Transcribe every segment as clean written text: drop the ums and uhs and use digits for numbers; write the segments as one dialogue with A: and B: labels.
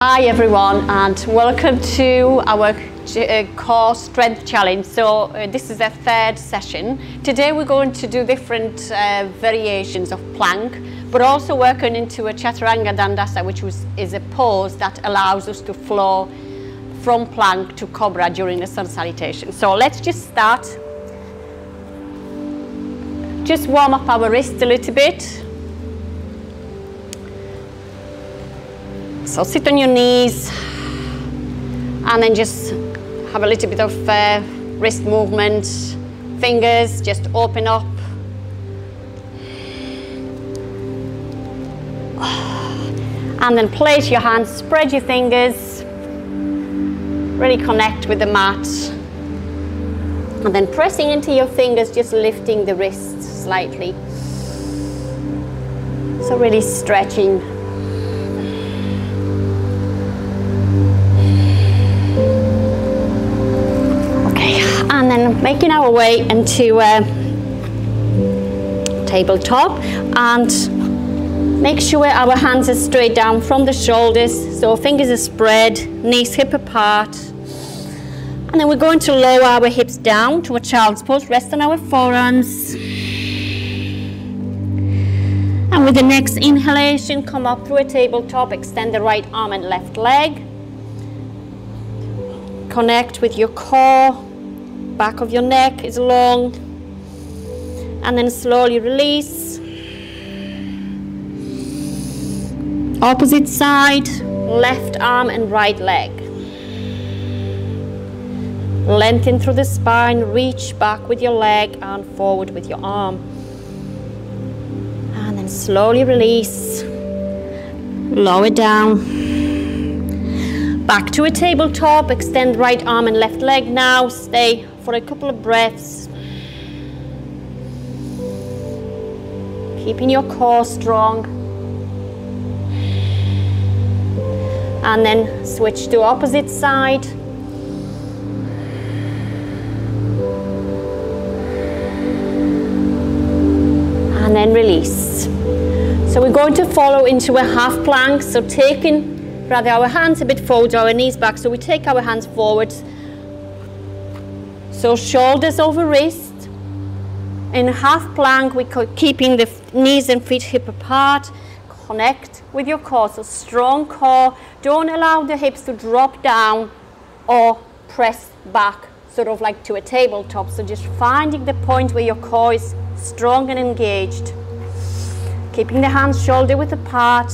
A: Hi everyone, and welcome to our core strength challenge. So this is a third session. Today we're going to do different variations of plank, but also working into a chaturanga dandasa, which is a pose that allows us to flow from plank to cobra during the sun salutation. So let's just start. Just warm up our wrists a little bit. So sit on your knees and then just have a little bit of wrist movement, fingers, just open up. And then place your hands, spread your fingers, really connect with the mat. And then pressing into your fingers, just lifting the wrists slightly. So really stretching. And then making our way into tabletop, and make sure our hands are straight down from the shoulders, so fingers are spread, knees hip apart. And then we're going to lower our hips down to a child's pose, rest on our forearms. And with the next inhalation, come up through a tabletop, extend the right arm and left leg. Connect with your core. Back of your neck is long, and then slowly release. Opposite side, left arm and right leg. Lengthen through the spine, reach back with your leg and forward with your arm. And then slowly release. Lower down. Back to a tabletop, extend right arm and left leg now. Stay for a couple of breaths. Keeping your core strong. And then switch to opposite side. And then release. So we're going to follow into a half plank. So taking rather our hands a bit forward, our knees back. So we take our hands forwards. So shoulders over wrist. In half plank, we're keeping the knees and feet hip apart. Connect with your core, so strong core. Don't allow the hips to drop down or press back, sort of like to a tabletop. So just finding the point where your core is strong and engaged. Keeping the hands shoulder width apart.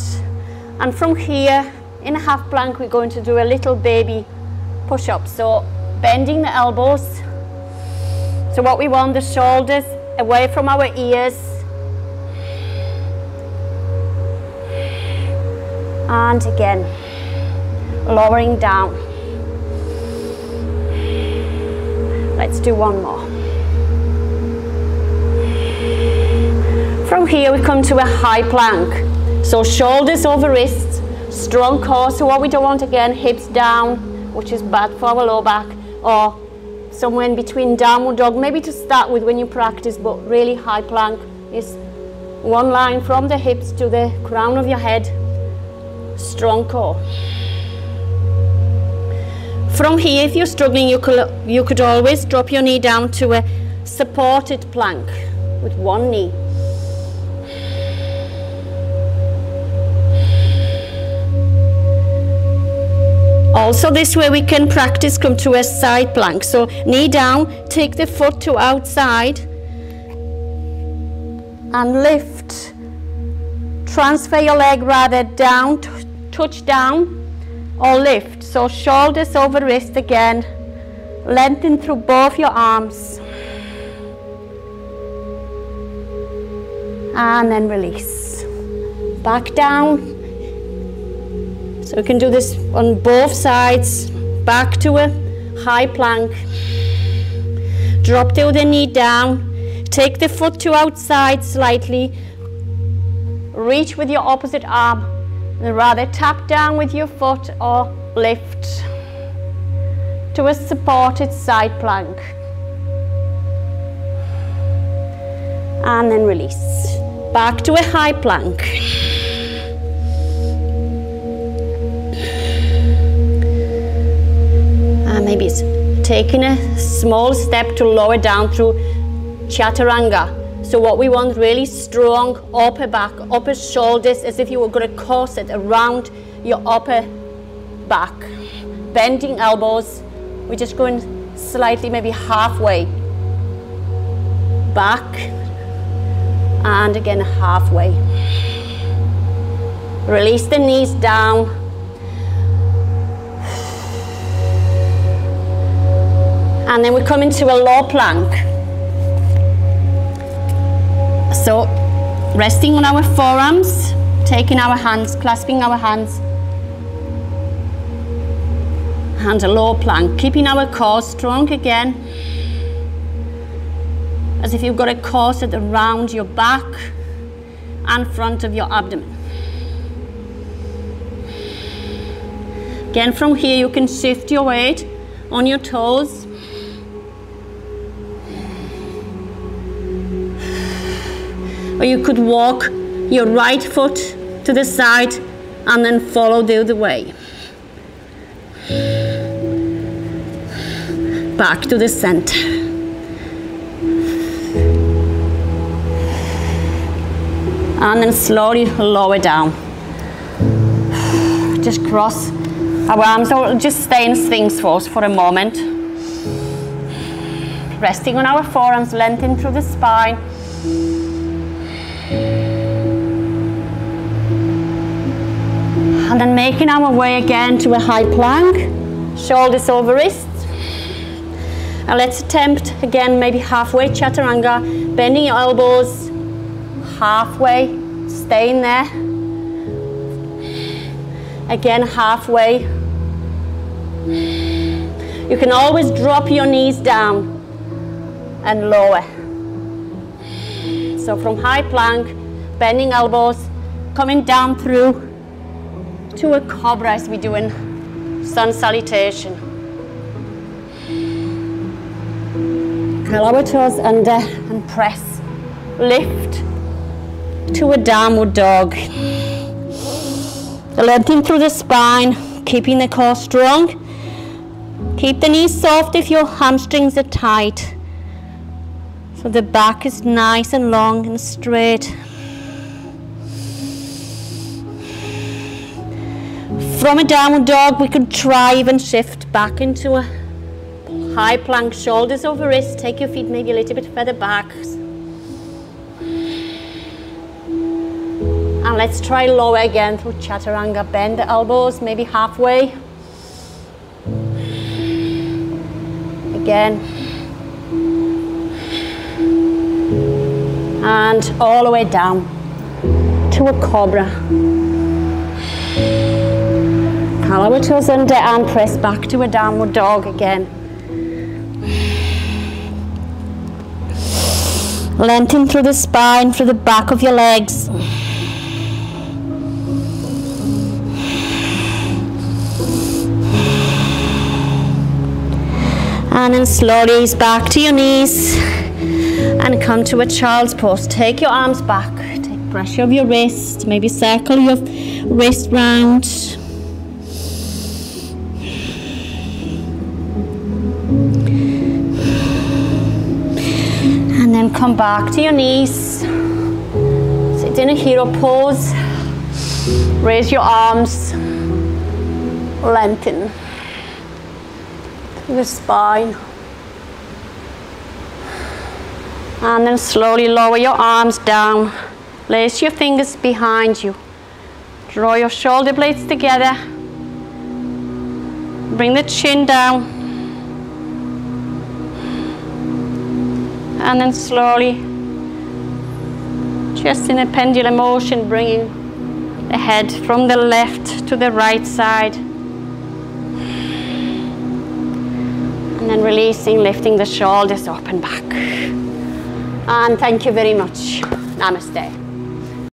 A: And from here, in a half plank, we're going to do a little baby push-up. So bending the elbows. So what we want, the shoulders away from our ears. And again, lowering down. Let's do one more. From here we come to a high plank. So shoulders over wrists, strong core. So what we don't want again, hips down, which is bad for our low back, or somewhere in between downward dog, maybe to start with when you practice, but really high plank is one line from the hips to the crown of your head, strong core. From here, if you're struggling, you could always drop your knee down to a supported plank with one knee. Also this way we can practice come to a side plank. So knee down, take the foot to outside and lift. Transfer your leg rather down, touch down or lift. So shoulders over wrist again. Lengthen through both your arms. And then release. Back down. So we can do this on both sides. Back to a high plank. Drop the other knee down. Take the foot to outside slightly. Reach with your opposite arm. And rather tap down with your foot or lift to a supported side plank. And then release. Back to a high plank. taking a small step to lower down through chaturanga. So what we want, really strong upper back, upper shoulders, as if you were going to corset around your upper back. Bending elbows, we're just going slightly, maybe halfway. Back, and again halfway. Release the knees down. And then we come into a low plank. So, resting on our forearms, taking our hands, clasping our hands, and a low plank, keeping our core strong again, as if you've got a corset around your back and front of your abdomen. Again, from here you can shift your weight on your toes. Or you could walk your right foot to the side and then follow the other way. Back to the center. And then slowly lower down. Just cross our arms, or just stay in Sphinx pose for a moment. Resting on our forearms, lengthen through the spine. And then making our way again to a high plank, shoulders over wrists. And let's attempt again, maybe halfway chaturanga, bending your elbows, halfway, staying there. Again, halfway. You can always drop your knees down and lower. So from high plank, bending elbows, coming down through to a cobra as we do in sun salutation. Curl our toes under and press. Lift to a downward dog. Lengthening through the spine, keeping the core strong. Keep the knees soft if your hamstrings are tight. So the back is nice and long and straight. From a downward dog, we could try even shift back into a high plank, shoulders over wrists. Take your feet maybe a little bit further back. And let's try lower again through chaturanga. Bend the elbows, maybe halfway. Again. And all the way down to a cobra. Curl our toes under and press back to a downward dog again. Lengthen through the spine, through the back of your legs. And then slowly ease back to your knees and come to a child's pose. Take your arms back, take pressure of your wrist, maybe circle your wrist round. And then come back to your knees. Sit in a hero pose. Raise your arms, lengthen the spine, and then slowly lower your arms down. Place your fingers behind you. Draw your shoulder blades together. Bring the chin down, and then slowly, just in a pendulum motion, bringing the head from the left to the right side. And then releasing, lifting the shoulders up and back. And thank you very much. Namaste.